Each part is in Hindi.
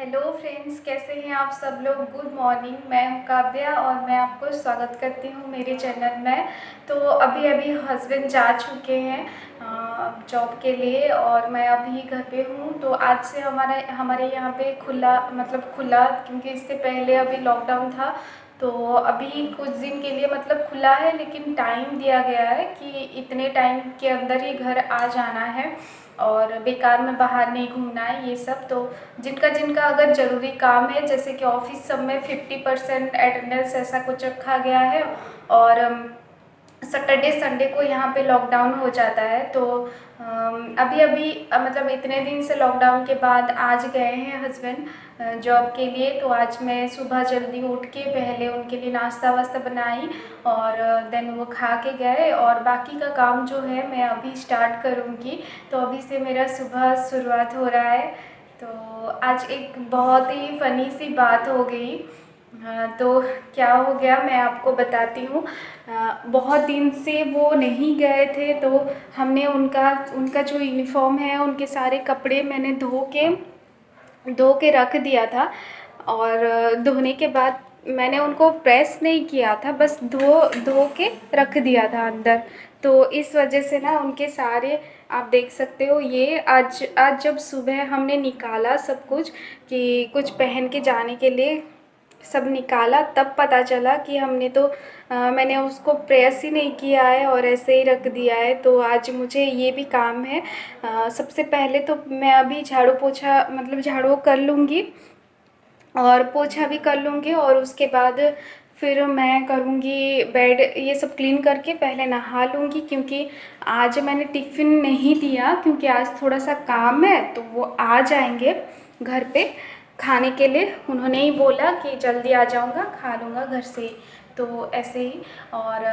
हेलो फ्रेंड्स, कैसे हैं आप सब लोग। Good morning. मैं हूं काव्या और मैं आपको स्वागत करती हूं मेरे चैनल में। तो अभी अभी हस्बैंड जा चुके हैं जॉब के लिए और मैं अभी घर पे हूं। तो आज से हमारे यहाँ पे खुला, क्योंकि इससे पहले अभी लॉकडाउन था। तो अभी कुछ दिन के लिए खुला है, लेकिन टाइम दिया गया है कि इतने टाइम के अंदर ही घर आ जाना है और बेकार में बाहर नहीं घूमना है ये सब। तो जिनका जिनका अगर ज़रूरी काम है, जैसे कि ऑफिस सब में 50% अटेंडेंस ऐसा कुछ रखा गया है और सैटरडे संडे को यहाँ पे लॉकडाउन हो जाता है। तो अभी अभी इतने दिन से लॉकडाउन के बाद आज गए हैं हस्बैंड जॉब के लिए। तो आज मैं सुबह जल्दी उठ के पहले उनके लिए नाश्ता वास्ता बनाई और देन वो खा के गए और बाकी का काम जो है मैं अभी स्टार्ट करूँगी। तो अभी से मेरा सुबह शुरुआत हो रहा है। तो आज एक बहुत ही फ़नी सी बात हो गई। तो क्या हो गया मैं आपको बताती हूँ। बहुत दिन से वो नहीं गए थे, तो हमने उनका उनका जो यूनिफॉर्म है, उनके सारे कपड़े मैंने धो के रख दिया था। और धोने के बाद मैंने उनको प्रेस नहीं किया था, बस धो धो के रख दिया था अंदर। तो इस वजह से ना उनके सारे, आप देख सकते हो, ये आज आज जब सुबह हमने निकाला सब कुछ कि कुछ पहन के जाने के लिए सब निकाला, तब पता चला कि मैंने उसको प्रेस ही नहीं किया है और ऐसे ही रख दिया है। तो आज मुझे ये भी काम है। सबसे पहले तो मैं अभी झाड़ू कर लूँगी और पोछा भी कर लूँगी और उसके बाद फिर मैं करूँगी बेड ये सब क्लीन करके पहले नहा लूँगी, क्योंकि आज मैंने टिफ़िन नहीं दिया क्योंकि आज थोड़ा सा काम है। तो वो आ जाएंगे घर पे खाने के लिए। उन्होंने ही बोला कि जल्दी आ जाऊँगा, खा लूँगा घर से। तो ऐसे ही और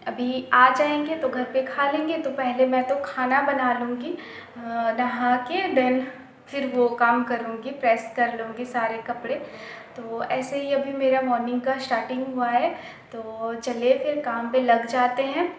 अभी आ जाएंगे तो घर पे खा लेंगे। तो पहले मैं तो खाना बना लूँगी नहा के, देन फिर वो काम करूँगी, प्रेस कर लूँगी सारे कपड़े। तो ऐसे ही अभी मेरा मॉर्निंग का स्टार्टिंग हुआ है। तो चलिए फिर काम पे लग जाते हैं।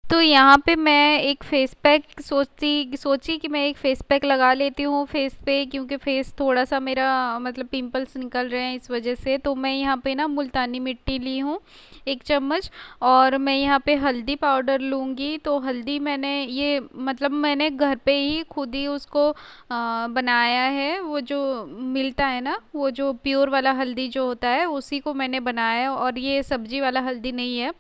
तो यहाँ पे मैं एक फेस पैक सोची कि मैं एक फेस पैक लगा लेती हूँ फेस पे, क्योंकि फेस थोड़ा सा मेरा पिंपल्स निकल रहे हैं इस वजह से। तो मैं यहाँ पे ना मुल्तानी मिट्टी ली हूँ 1 चम्मच, और मैं यहाँ पे हल्दी पाउडर लूँगी। तो हल्दी मैंने घर पे ही खुद ही उसको बनाया है। वो जो मिलता है ना, वो जो प्योर वाला हल्दी जो होता है, उसी को मैंने बनाया है, और ये सब्जी वाला हल्दी नहीं है।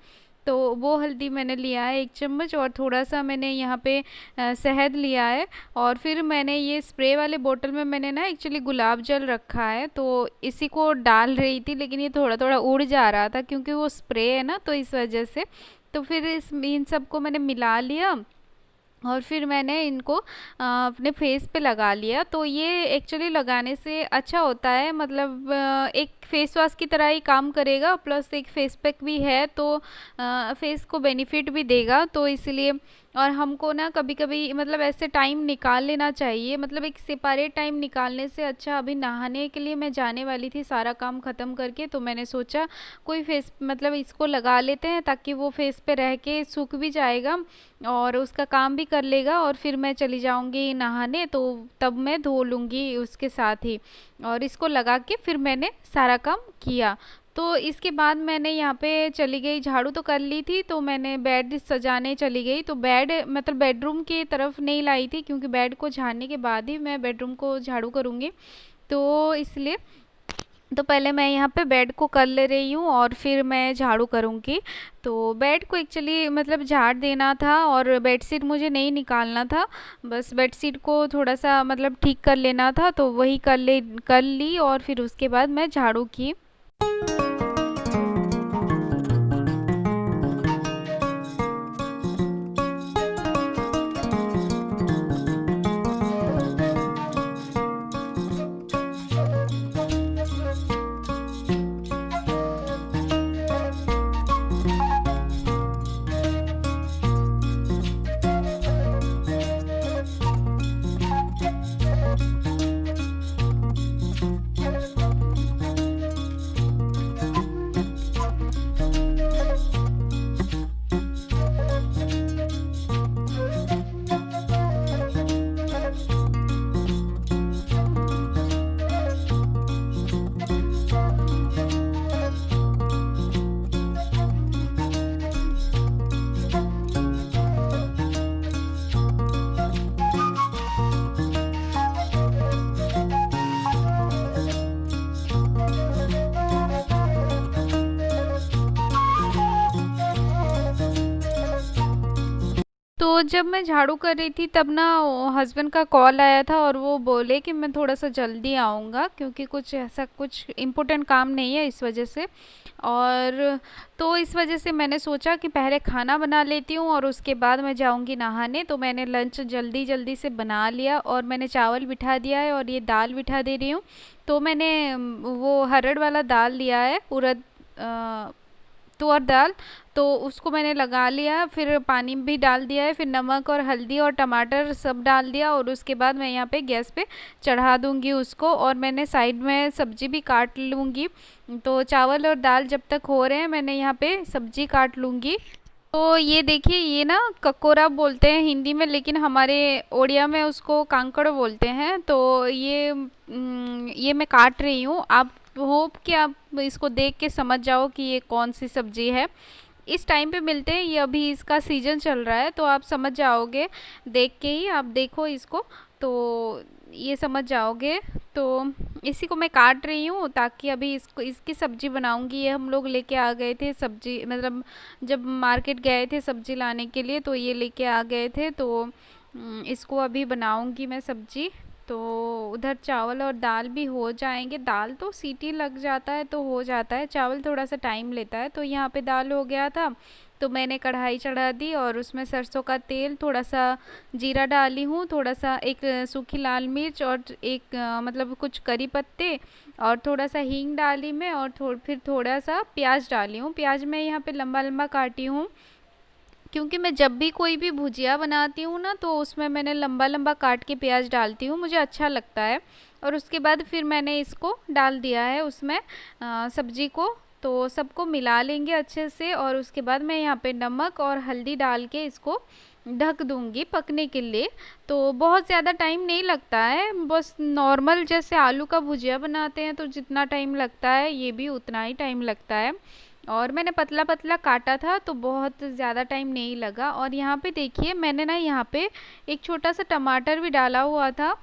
तो वो हल्दी मैंने लिया है 1 चम्मच, और थोड़ा सा मैंने यहाँ पे शहद लिया है। और फिर मैंने ये स्प्रे वाले बोतल में मैंने ना एक्चुअली गुलाब जल रखा है, तो इसी को डाल रही थी, लेकिन ये थोड़ा थोड़ा उड़ जा रहा था क्योंकि वो स्प्रे है ना, तो इस वजह से। तो फिर इन सबको मैंने मिला लिया और फिर मैंने इनको अपने फेस पे लगा लिया। तो ये एक्चुअली लगाने से अच्छा होता है, एक फेस वॉश की तरह ही काम करेगा, प्लस एक फेस पैक भी है, तो फेस को बेनिफिट भी देगा। तो इसलिए, और हमको ना कभी कभी ऐसे टाइम निकाल लेना चाहिए, एक सेपरेट टाइम निकालने से अच्छा। अभी नहाने के लिए मैं जाने वाली थी सारा काम ख़त्म करके, तो मैंने सोचा कोई फेस इसको लगा लेते हैं, ताकि वो फेस पे रह के सूख भी जाएगा और उसका काम भी कर लेगा, और फिर मैं चली जाऊंगी नहाने, तो तब मैं धो लूँगी उसके साथ ही। और इसको लगा के फिर मैंने सारा काम किया। तो इसके बाद मैंने यहाँ पे चली गई, झाड़ू तो कर ली थी, तो मैंने बेड सजाने चली गई। तो बेडरूम की तरफ नहीं लाई थी, क्योंकि बेड को झाड़ने के बाद ही मैं बेडरूम को झाड़ू करूँगी, तो इसलिए। तो पहले मैं यहाँ पे बेड को कर ले रही हूँ और फिर मैं झाड़ू करूँगी। तो बेड को एक्चुअली झाड़ देना था, और बेडशीट मुझे नहीं निकालना था, बस बेडशीट को थोड़ा सा ठीक कर लेना था। तो वही कर ली, और फिर उसके बाद मैं झाड़ू की। तो जब मैं झाड़ू कर रही थी तब ना हस्बैंड का कॉल आया था और वो बोले कि मैं थोड़ा सा जल्दी आऊँगा क्योंकि कुछ ऐसा कुछ इम्पोर्टेंट काम नहीं है इस वजह से। और तो इस वजह से मैंने सोचा कि पहले खाना बना लेती हूँ और उसके बाद मैं जाऊँगी नहाने। तो मैंने लंच जल्दी जल्दी से बना लिया और मैंने चावल बिठा दिया है और ये दाल बिठा दे रही हूँ। तो मैंने वो हरड़ वाला दाल लिया है, उड़द तुअर दाल। तो उसको मैंने लगा लिया, फिर पानी भी डाल दिया है, फिर नमक और हल्दी और टमाटर सब डाल दिया और उसके बाद मैं यहाँ पे गैस पे चढ़ा दूँगी उसको और मैंने साइड में सब्जी भी काट लूँगी। तो चावल और दाल जब तक हो रहे हैं मैंने यहाँ पे सब्जी काट लूँगी। तो ये देखिए, ये ना ककोरा बोलते हैं हिंदी में, लेकिन हमारे ओडिया में उसको कांकड़ बोलते हैं। तो ये मैं काट रही हूँ। आप होप कि आप इसको देख के समझ जाओ कि ये कौन सी सब्जी है। इस टाइम पे मिलते हैं, ये अभी इसका सीजन चल रहा है तो आप समझ जाओगे देख के ही। आप देखो इसको तो ये समझ जाओगे। तो इसी को मैं काट रही हूँ ताकि अभी इसको इसकी सब्जी बनाऊंगी। ये हम लोग लेके आ गए थे सब्जी, मतलब जब मार्केट गए थे सब्जी लाने के लिए तो ये लेके आ गए थे। तो इसको अभी बनाऊंगी मैं सब्जी। तो उधर चावल और दाल भी हो जाएंगे। दाल तो सीटी लग जाता है तो हो जाता है, चावल थोड़ा सा टाइम लेता है। तो यहाँ पे दाल हो गया था तो मैंने कढ़ाई चढ़ा दी और उसमें सरसों का तेल, थोड़ा सा जीरा डाली हूँ, थोड़ा सा एक सूखी लाल मिर्च और एक मतलब कुछ करी पत्ते और थोड़ा सा हींग डाली मैं और फिर थोड़ा सा प्याज डाली हूँ। प्याज मैं यहाँ पे लंबा लंबा काटी हूँ क्योंकि मैं जब भी कोई भी भुजिया बनाती हूँ ना तो उसमें मैंने लंबा लंबा काट के प्याज डालती हूँ, मुझे अच्छा लगता है। और उसके बाद फिर मैंने इसको डाल दिया है उसमें सब्जी को। तो सबको मिला लेंगे अच्छे से और उसके बाद मैं यहाँ पे नमक और हल्दी डाल के इसको ढक दूंगी पकने के लिए। तो बहुत ज़्यादा टाइम नहीं लगता है, बस नॉर्मल जैसे आलू का भुजिया बनाते हैं तो जितना टाइम लगता है ये भी उतना ही टाइम लगता है। और मैंने पतला पतला काटा था तो बहुत ज़्यादा टाइम नहीं लगा। और यहाँ पे देखिए मैंने ना यहाँ पे एक छोटा सा टमाटर भी डाला हुआ था,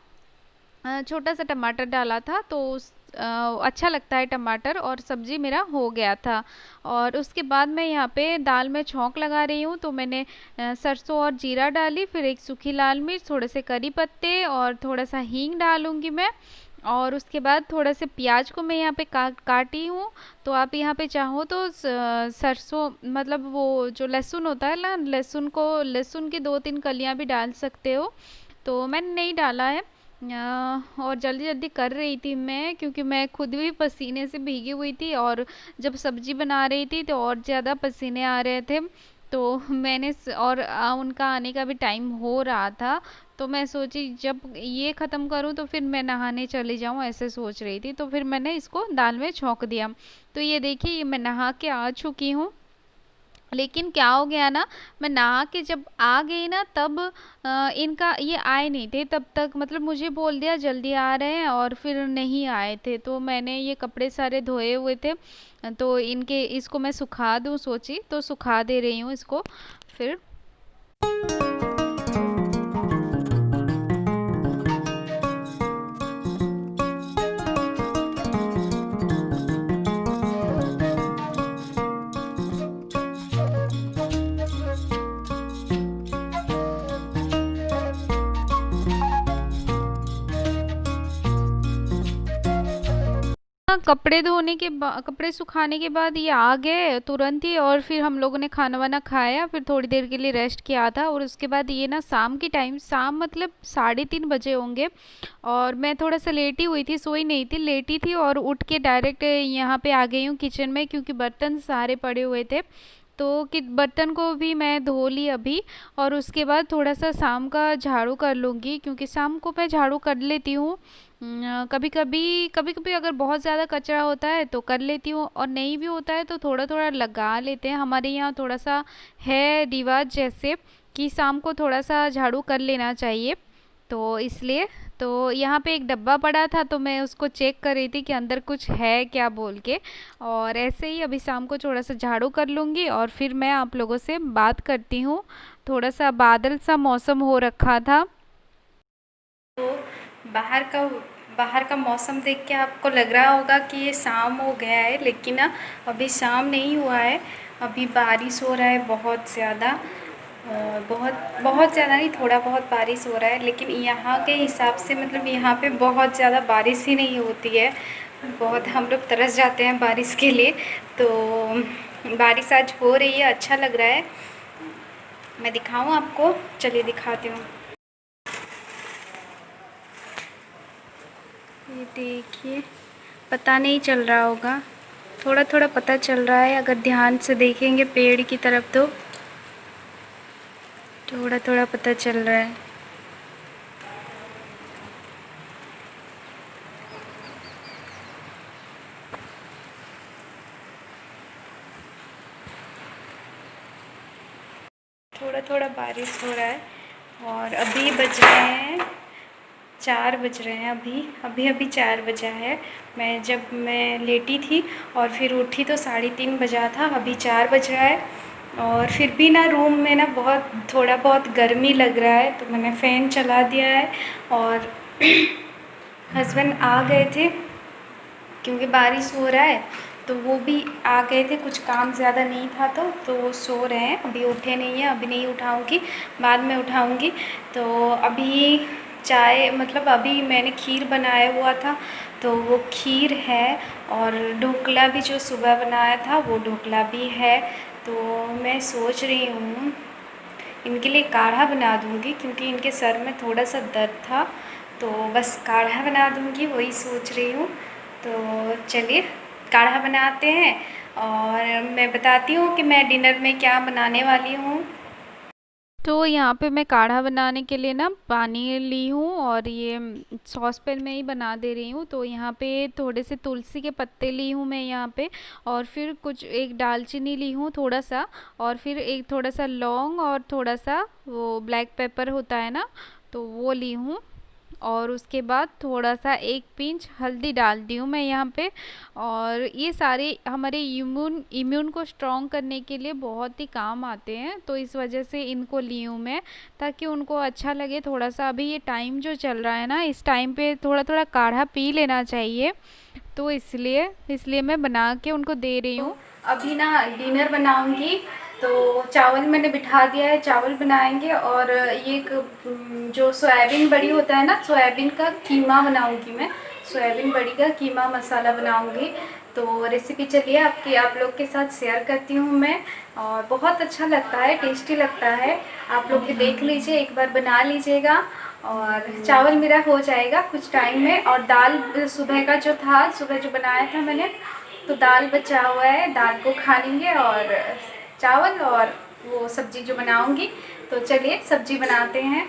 छोटा सा टमाटर डाला था तो अच्छा लगता है टमाटर। और सब्जी मेरा हो गया था। और उसके बाद मैं यहाँ पे दाल में छौंक लगा रही हूँ। तो मैंने सरसों और जीरा डाली, फिर एक सूखी लाल मिर्च, थोड़े से करी पत्ते और थोड़ा सा हींग डालूंगी मैं। और उसके बाद थोड़ा से प्याज को मैं यहाँ पे काटी हूँ। तो आप यहाँ पे चाहो तो सरसों मतलब वो जो लहसुन होता है ना, लहसुन की दो तीन कलियाँ भी डाल सकते हो। तो मैंने नहीं डाला है। और जल्दी जल्दी कर रही थी मैं क्योंकि मैं खुद भी पसीने से भीगी हुई थी और जब सब्जी बना रही थी तो और ज़्यादा पसीने आ रहे थे। तो और उनका आने का भी टाइम हो रहा था। तो मैं सोची जब ये ख़त्म करूँ तो फिर मैं नहाने चली जाऊँ, ऐसे सोच रही थी। तो फिर मैंने इसको दाल में छौंक दिया। तो ये देखिए, ये मैं नहा के आ चुकी हूँ। लेकिन क्या हो गया ना, मैं नहा के जब आ गई ना तब इनका ये आए नहीं थे तब तक, मतलब मुझे बोल दिया जल्दी आ रहे हैं और फिर नहीं आए थे। तो मैंने ये कपड़े सारे धोए हुए थे तो इनके इसको मैं सुखा दूँ सोची, तो सुखा दे रही हूँ इसको फिर। हाँ, कपड़े सुखाने के बाद ये आ गए तुरंत ही और फिर हम लोगों ने खाना वाना खाया, फिर थोड़ी देर के लिए रेस्ट किया था। और उसके बाद ये ना शाम की टाइम, शाम मतलब 3:30 बजे होंगे और मैं थोड़ा सा लेटी हुई थी, सोई नहीं थी, लेटी थी और उठ के डायरेक्ट यहाँ पे आ गई हूँ किचन में क्योंकि बर्तन सारे पड़े हुए थे। तो कि बर्तन को भी मैं धो ली अभी। और उसके बाद थोड़ा सा शाम का झाड़ू कर लूँगी क्योंकि शाम को मैं झाड़ू कर लेती हूँ। कभी कभी अगर बहुत ज़्यादा कचरा होता है तो कर लेती हूँ और नहीं भी होता है तो थोड़ा थोड़ा लगा लेते हैं। हमारे यहाँ थोड़ा सा है रिवाज जैसे कि शाम को थोड़ा सा झाड़ू कर लेना चाहिए। तो इसलिए तो यहाँ पे एक डब्बा पड़ा था तो मैं उसको चेक कर रही थी कि अंदर कुछ है क्या बोल के। और ऐसे ही अभी शाम को थोड़ा सा झाड़ू कर लूँगी और फिर मैं आप लोगों से बात करती हूँ। थोड़ा सा बादल सा मौसम हो रखा था। तो बाहर का बाहर का मौसम देख के आपको लग रहा होगा कि ये शाम हो गया है, लेकिन ना अभी शाम नहीं हुआ है, अभी बारिश हो रहा है बहुत ज़्यादा। बहुत बहुत ज़्यादा नहीं, थोड़ा बहुत बारिश हो रहा है, लेकिन यहाँ के हिसाब से मतलब यहाँ पे बहुत ज़्यादा बारिश ही नहीं होती है। बहुत हम लोग तरस जाते हैं बारिश के लिए। तो बारिश आज हो रही है, अच्छा लग रहा है। मैं दिखाऊँ आपको? चलिए दिखाती हूँ। ये देखिए, पता नहीं चल रहा होगा, थोड़ा थोड़ा पता चल रहा है अगर ध्यान से देखेंगे पेड़ की तरफ तो थोड़ा थोड़ा पता चल रहा है। थोड़ा थोड़ा बारिश हो रहा है और अभी बज रहे हैं 4 बज रहे हैं। अभी अभी 4 बजा है। मैं लेटी थी और फिर उठी तो 3:30 बजा था। अभी 4 बज रहा है और फिर भी ना रूम में ना बहुत थोड़ा बहुत गर्मी लग रहा है, तो मैंने फ़ैन चला दिया है। और हस्बैंड आ गए थे क्योंकि बारिश हो रहा है, तो वो भी आ गए थे, कुछ काम ज़्यादा नहीं था तो वो सो रहे हैं, अभी उठे नहीं हैं। अभी नहीं उठाऊँगी, बाद में उठाऊँगी। तो अभी चाय मतलब अभी मैंने खीर बनाया हुआ था, तो वो खीर है और ढोकला भी जो सुबह बनाया था वो ढोकला भी है। तो मैं सोच रही हूँ इनके लिए काढ़ा बना दूँगी, क्योंकि इनके सर में थोड़ा सा दर्द था, तो बस काढ़ा बना दूँगी, वही सोच रही हूँ। तो चलिए काढ़ा बनाते हैं और मैं बताती हूँ कि मैं डिनर में क्या बनाने वाली हूँ। तो यहाँ पे मैं काढ़ा बनाने के लिए ना पानी ली हूँ और ये सॉस पैन में ही बना दे रही हूँ। तो यहाँ पे थोड़े से तुलसी के पत्ते ली हूँ मैं यहाँ पे, और फिर कुछ एक दालचीनी ली हूँ थोड़ा सा, और फिर एक थोड़ा सा लौंग और थोड़ा सा वो ब्लैक पेपर होता है ना, तो वो ली हूँ। और उसके बाद थोड़ा सा एक पिंच हल्दी डाल दी हूँ मैं यहाँ पे। और ये सारे हमारे इम्यून इम्यून को स्ट्रॉन्ग करने के लिए बहुत ही काम आते हैं, तो इस वजह से इनको ली हूँ मैं, ताकि उनको अच्छा लगे थोड़ा सा। अभी ये टाइम जो चल रहा है ना, इस टाइम पे थोड़ा थोड़ा काढ़ा पी लेना चाहिए, तो इसलिए इसलिए मैं बना के उनको दे रही हूँ। अभी ना डिनर बनाऊंगी, तो चावल मैंने बिठा दिया है, चावल बनाएंगे। और ये एक जो सोयाबीन बड़ी होता है ना, सोयाबीन का कीमा बनाऊंगी मैं, सोयाबीन बड़ी का कीमा मसाला बनाऊंगी। तो रेसिपी चलिए आप लोग के साथ शेयर करती हूँ मैं। और बहुत अच्छा लगता है, टेस्टी लगता है। आप लोग भी देख लीजिए, एक बार बना लीजिएगा। और चावल मेरा हो जाएगा कुछ टाइम में। और दाल सुबह का जो था, सुबह जो बनाया था मैंने, तो दाल बचा हुआ है, दाल को खा लेंगे। और चावल और वो सब्ज़ी जो बनाऊंगी, तो चलिए सब्ज़ी बनाते हैं।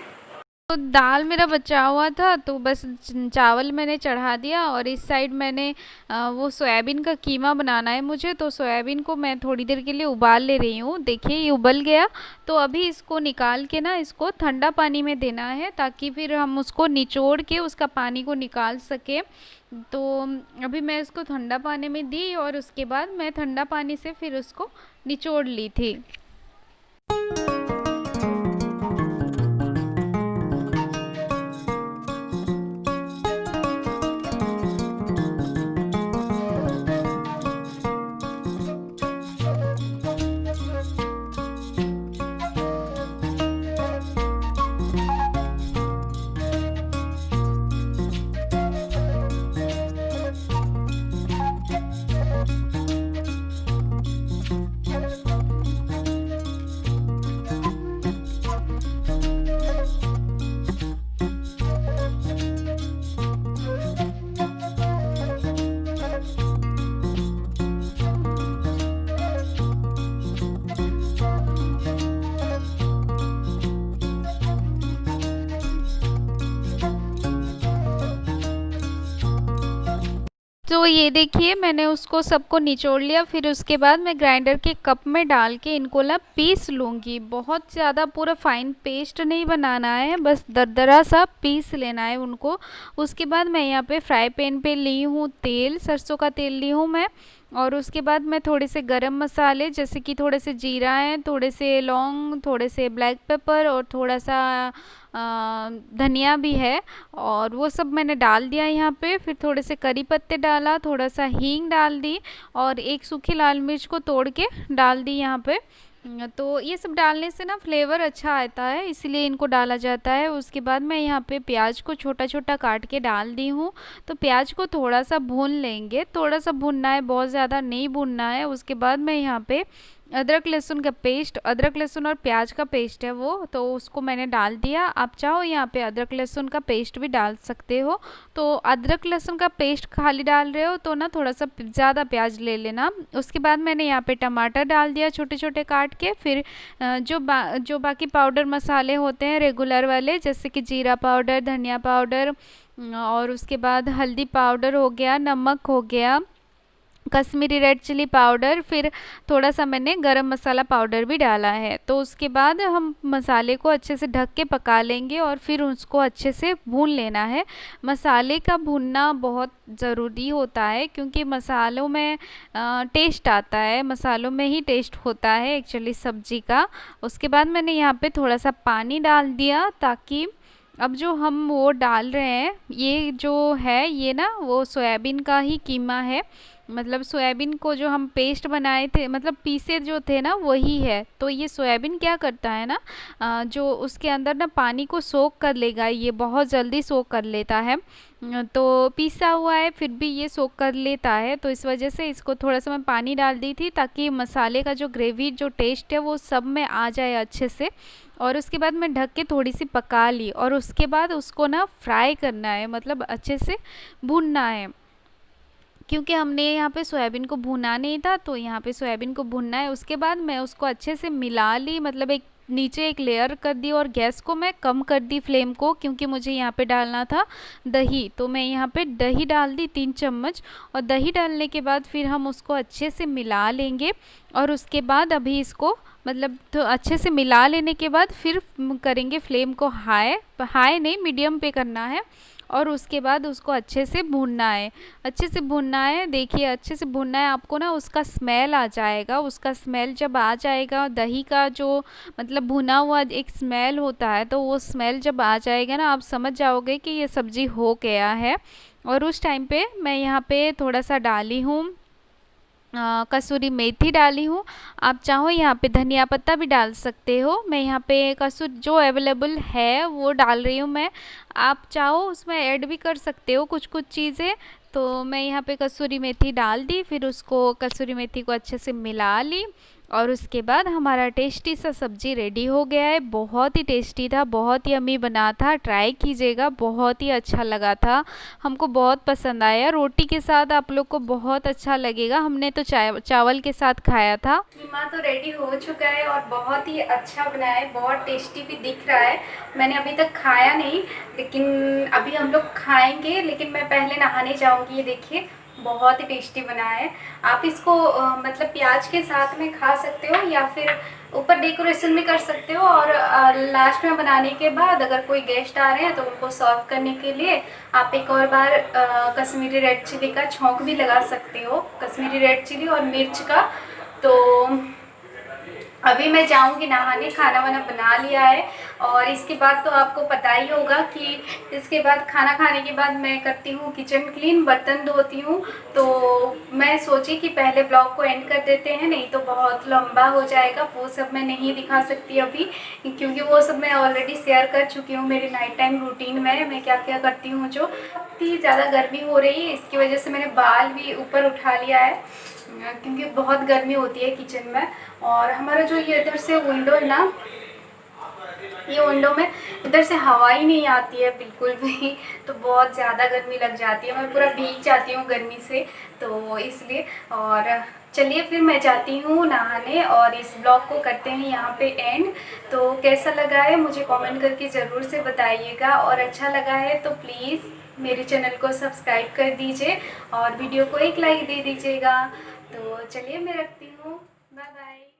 तो दाल मेरा बचा हुआ था, तो बस चावल मैंने चढ़ा दिया, और इस साइड मैंने वो सोयाबीन का कीमा बनाना है मुझे, तो सोयाबीन को मैं थोड़ी देर के लिए उबाल ले रही हूँ। देखिए ये उबल गया, तो अभी इसको निकाल के ना इसको ठंडा पानी में देना है, ताकि फिर हम उसको निचोड़ के उसका पानी को निकाल सके। तो अभी मैं इसको ठंडा पानी में दी, और उसके बाद मैं ठंडा पानी से फिर उसको निचोड़ ली थी। तो ये देखिए मैंने उसको सबको निचोड़ लिया, फिर उसके बाद मैं ग्राइंडर के कप में डाल के इनको ना पीस लूँगी। बहुत ज़्यादा पूरा फाइन पेस्ट नहीं बनाना है, बस दरदरा सा पीस लेना है उनको। उसके बाद मैं यहाँ पे फ्राई पैन पे ली हूँ तेल, सरसों का तेल ली हूँ मैं। और उसके बाद मैं थोड़े से गरम मसाले, जैसे कि थोड़े से जीरा है, थोड़े से लौंग, थोड़े से ब्लैक पेपर, और थोड़ा सा धनिया भी है, और वो सब मैंने डाल दिया यहाँ पे। फिर थोड़े से करी पत्ते डाला, थोड़ा सा हींग डाल दी, और एक सूखी लाल मिर्च को तोड़ के डाल दी यहाँ पे। तो ये सब डालने से ना फ्लेवर अच्छा आता है, इसीलिए इनको डाला जाता है। उसके बाद मैं यहाँ पे प्याज को छोटा छोटा काट के डाल दी हूँ। तो प्याज को थोड़ा सा भून लेंगे, थोड़ा सा भूनना है, बहुत ज़्यादा नहीं भूनना है। उसके बाद मैं यहाँ पे अदरक लहसुन का पेस्ट, अदरक लहसुन और प्याज का पेस्ट है वो, तो उसको मैंने डाल दिया। आप चाहो यहाँ पे अदरक लहसुन का पेस्ट भी डाल सकते हो। तो अदरक लहसुन का पेस्ट खाली डाल रहे हो तो ना थोड़ा सा ज़्यादा प्याज ले लेना। उसके बाद मैंने यहाँ पे टमाटर डाल दिया छोटे छोटे काट के। फिर जो बाकी पाउडर मसाले होते हैं रेगुलर वाले, जैसे कि जीरा पाउडर, धनिया पाउडर, और उसके बाद हल्दी पाउडर हो गया, नमक हो गया, कश्मीरी रेड चिली पाउडर, फिर थोड़ा सा मैंने गरम मसाला पाउडर भी डाला है। तो उसके बाद हम मसाले को अच्छे से ढक के पका लेंगे और फिर उसको अच्छे से भून लेना है। मसाले का भूनना बहुत ज़रूरी होता है, क्योंकि मसालों में टेस्ट आता है, मसालों में ही टेस्ट होता है एक्चुअली सब्जी का। उसके बाद मैंने यहाँ पे थोड़ा सा पानी डाल दिया, ताकि अब जो हम वो डाल रहे हैं, ये जो है ये ना वो सोयाबीन का ही कीमा है। मतलब सोयाबीन को जो हम पेस्ट बनाए थे, मतलब पीसे जो थे ना, वही है। तो ये सोयाबीन क्या करता है ना, जो उसके अंदर ना पानी को सोख कर लेगा, ये बहुत जल्दी सोख कर लेता है। तो पीसा हुआ है फिर भी ये सोख कर लेता है, तो इस वजह से इसको थोड़ा सा मैं पानी डाल दी थी, ताकि मसाले का जो ग्रेवी जो टेस्ट है वो सब में आ जाए अच्छे से। और उसके बाद मैं ढक के थोड़ी सी पका ली, और उसके बाद उसको ना फ्राई करना है, मतलब अच्छे से भूनना है। क्योंकि हमने यहाँ पे सोयाबीन को भुना नहीं था, तो यहाँ पे सोयाबीन को भुनना है। उसके बाद मैं उसको अच्छे से मिला ली, मतलब एक नीचे एक लेयर कर दी, और गैस को मैं कम कर दी फ्लेम को, क्योंकि मुझे यहाँ पे डालना था दही। तो मैं यहाँ पे दही डाल दी 3 चम्मच। और दही डालने के बाद फिर हम उसको अच्छे से मिला लेंगे। और उसके बाद अभी इसको मतलब तो अच्छे से मिला लेने के बाद फिर करेंगे फ्लेम को हाई, हाई नहीं मीडियम पे करना है। और उसके बाद उसको अच्छे से भूनना है, अच्छे से भूनना है। देखिए अच्छे से भूनना है आपको ना, उसका स्मेल आ जाएगा। उसका स्मेल जब आ जाएगा, दही का जो मतलब भुना हुआ एक स्मेल होता है, तो वो स्मेल जब आ जाएगा ना, आप समझ जाओगे कि ये सब्ज़ी हो गया है। और उस टाइम पे मैं यहाँ पे थोड़ा सा डाली हूँ कसूरी मेथी डाली हूँ। आप चाहो यहाँ पे धनिया पत्ता भी डाल सकते हो। मैं यहाँ पे कसूर जो अवेलेबल है वो डाल रही हूँ मैं। आप चाहो उसमें ऐड भी कर सकते हो कुछ कुछ चीज़ें। तो मैं यहाँ पे कसूरी मेथी डाल दी, फिर उसको कसूरी मेथी को अच्छे से मिला ली। और उसके बाद हमारा टेस्टी सा सब्जी रेडी हो गया है। बहुत ही टेस्टी था, बहुत ही यम्मी बना था, ट्राई कीजिएगा, बहुत ही अच्छा लगा था, हमको बहुत पसंद आया। रोटी के साथ आप लोग को बहुत अच्छा लगेगा। हमने तो चावल के साथ खाया था। कीमा तो रेडी हो चुका है और बहुत ही अच्छा बना है, बहुत टेस्टी भी दिख रहा है। मैंने अभी तक खाया नहीं, लेकिन अभी हम लोग खाएंगे, लेकिन मैं पहले नहाने जाऊंगी। ये देखिए बहुत ही टेस्टी बना है। आप इसको मतलब प्याज के साथ में खा सकते हो, या फिर ऊपर डेकोरेशन भी कर सकते हो। और लास्ट में बनाने के बाद अगर कोई गेस्ट आ रहे हैं तो उनको सर्व करने के लिए आप एक और बार कश्मीरी रेड चिली का छौंक भी लगा सकते हो, कश्मीरी रेड चिली और मिर्च का। तो अभी मैं जाऊंगी नहाने, खाना वाना बना लिया है। और इसके बाद तो आपको पता ही होगा कि इसके बाद खाना खाने के बाद मैं करती हूँ किचन क्लीन, बर्तन धोती हूँ। तो मैं सोची कि पहले ब्लॉग को एंड कर देते हैं, नहीं तो बहुत लंबा हो जाएगा। वो सब मैं नहीं दिखा सकती अभी, क्योंकि वो सब मैं ऑलरेडी शेयर कर चुकी हूँ मेरे नाइट टाइम रूटीन में, मैं क्या क्या करती हूँ। जो इतनी ज़्यादा गर्मी हो रही है, इसकी वजह से मैंने बाल भी ऊपर उठा लिया है, क्योंकि बहुत गर्मी होती है किचन में। और हमारा जो ये इधर से विंडो है ना, ये विंडो में इधर से हवा ही नहीं आती है बिल्कुल भी, तो बहुत ज़्यादा गर्मी लग जाती है, मैं पूरा भीग जाती हूँ गर्मी से, तो इसलिए। और चलिए फिर मैं जाती हूँ नहाने, और इस ब्लॉग को करते हैं यहाँ पे एंड। तो कैसा लगा है मुझे कमेंट करके ज़रूर से बताइएगा, और अच्छा लगा है तो प्लीज़ मेरे चैनल को सब्सक्राइब कर दीजिए और वीडियो को एक लाइक दे दीजिएगा। तो चलिए मैं रखती हूँ, बाय बाय।